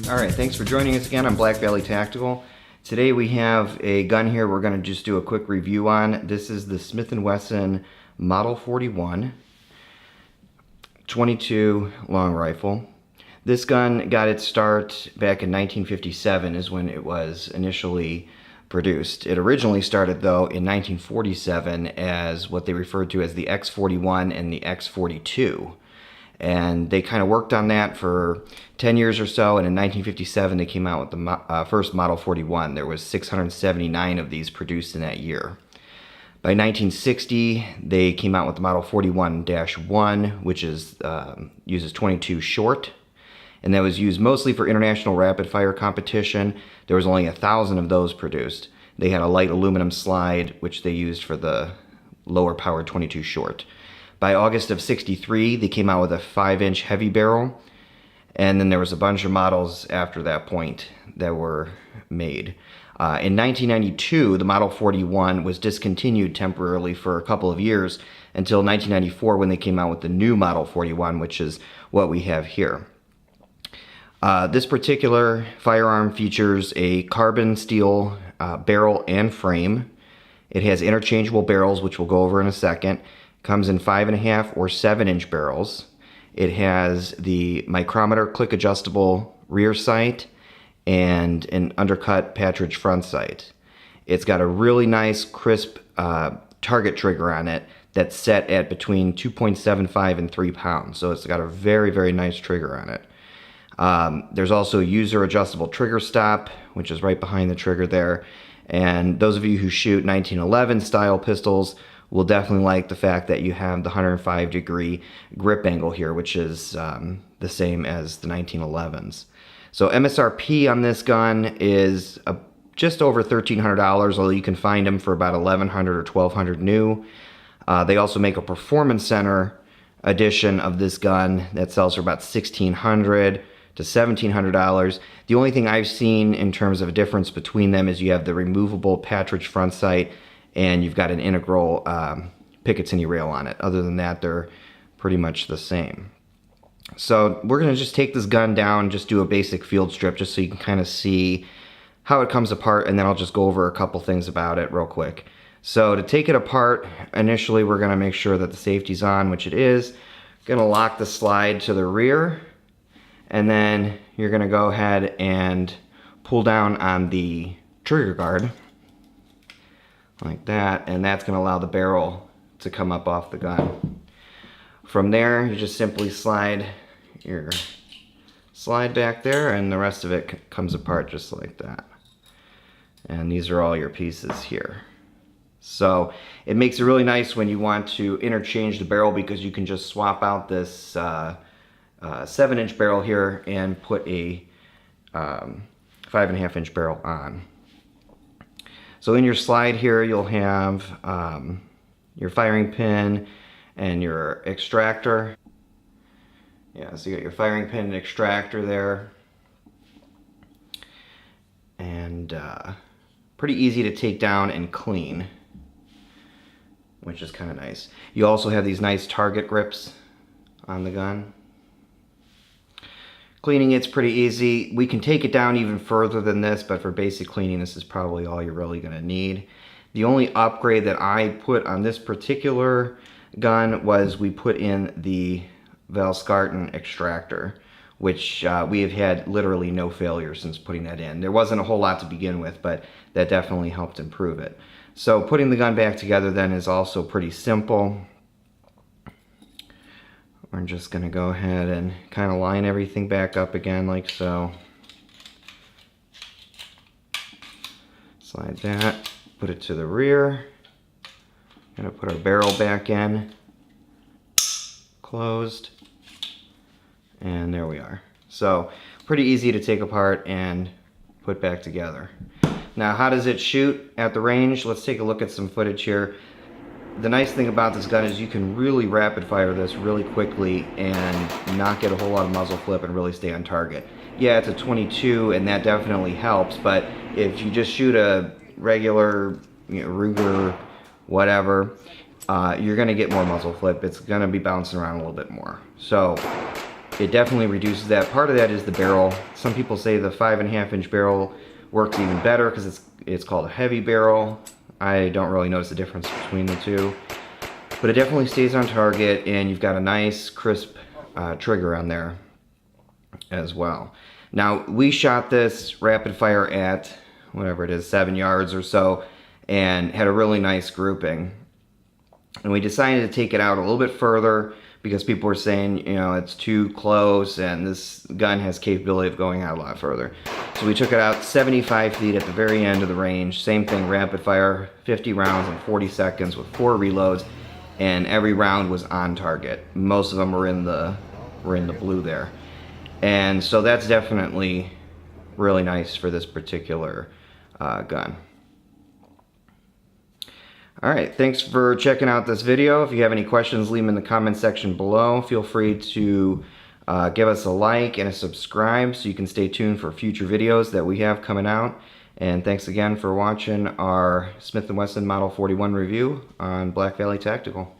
Alright, thanks for joining us again on Black Valley Tactical. Today we have a gun here we're going to just do a quick review on. This is the Smith Wesson Model 41 .22 long rifle. This gun got its start back in 1957 is when it was initially produced. It originally started though in 1947 as what they referred to as the X41 and the X42. And they kind of worked on that for 10 years or so, and in 1957 they came out with the first Model 41. There was 679 of these produced in that year. By 1960 they came out with the Model 41-1, which is uses .22 short, and that was used mostly for international rapid fire competition. There was only 1,000 of those produced. They had a light aluminum slide, which they used for the lower powered .22 short. By August of '63, they came out with a 5-inch heavy barrel, and then there was a bunch of models after that point that were made. In 1992, the Model 41 was discontinued temporarily for a couple of years until 1994 when they came out with the new Model 41, which is what we have here. This particular firearm features a carbon steel barrel and frame. It has interchangeable barrels, which we'll go over in a second. Comes in 5.5 or 7-inch barrels. It has the micrometer click adjustable rear sight and an undercut Partridge front sight. It's got a really nice crisp target trigger on it that's set at between 2.75 and 3 pounds. So it's got a very, very nice trigger on it. There's also a user adjustable trigger stop, which is right behind the trigger there. And those of you who shoot 1911 style pistols will definitely like the fact that you have the 105-degree grip angle here, which is the same as the 1911s. So MSRP on this gun is just over $1,300, although you can find them for about $1,100 or $1,200 new. They also make a Performance Center edition of this gun that sells for about $1,600 to $1,700. The only thing I've seen in terms of a difference between them is you have the removable Partridge front sight, and you've got an integral Picatinny rail on it. Other than that, they're pretty much the same. So we're going to just take this gun down and just do a basic field strip just so you can kind of see how it comes apart, and then I'll just go over a couple things about it real quick. So to take it apart, initially we're going to make sure that the safety's on, which it is. Going to lock the slide to the rear, and then you're going to go ahead and pull down on the trigger guard like that, and that's going to allow the barrel to come up off the gun. From there, you just simply slide your slide back there, and the rest of it comes apart just like that. And these are all your pieces here. So it makes it really nice when you want to interchange the barrel, because you can just swap out this 7-inch barrel here and put a 5.5-inch barrel on. So in your slide here, you'll have your firing pin and your extractor. Yeah, so you got your firing pin and extractor there. And pretty easy to take down and clean, which is kind of nice. You also have these nice target grips on the gun. Cleaning it's pretty easy. We can take it down even further than this, but for basic cleaning, this is probably all you're really going to need. The only upgrade that I put on this particular gun was we put in the Valskarten extractor, which we have had literally no failure since putting that in. There wasn't a whole lot to begin with, but that definitely helped improve it. So putting the gun back together then is also pretty simple. We're just going to go ahead and kind of line everything back up again like so. Slide that, put it to the rear. Going to put our barrel back in, closed, and there we are. So pretty easy to take apart and put back together. Now, how does it shoot at the range? Let's take a look at some footage here. The nice thing about this gun is you can really rapid fire this really quickly and not get a whole lot of muzzle flip and really stay on target. Yeah, it's a .22 and that definitely helps, but if you just shoot a regular, Ruger, whatever, you're going to get more muzzle flip. It's going to be bouncing around a little bit more. So it definitely reduces that. Part of that is the barrel. Some people say the 5.5-inch barrel works even better because it's called a heavy barrel. I don't really notice the difference between the two. But it definitely stays on target, and you've got a nice crisp trigger on there as well. Now, we shot this rapid fire at, whatever it is, 7 yards or so, and had a really nice grouping. And we decided to take it out a little bit further because people were saying, you know, it's too close and this gun has capability of going out a lot further. So we took it out 75 feet at the very end of the range. Same thing, rapid fire, 50 rounds in 40 seconds with 4 reloads, and every round was on target. Most of them were in the blue there. And so that's definitely really nice for this particular gun. Alright, thanks for checking out this video. If you have any questions, leave them in the comment section below. Feel free to give us a like and a subscribe so you can stay tuned for future videos that we have coming out. And thanks again for watching our Smith Wesson Model 41 review on Black Valley Tactical.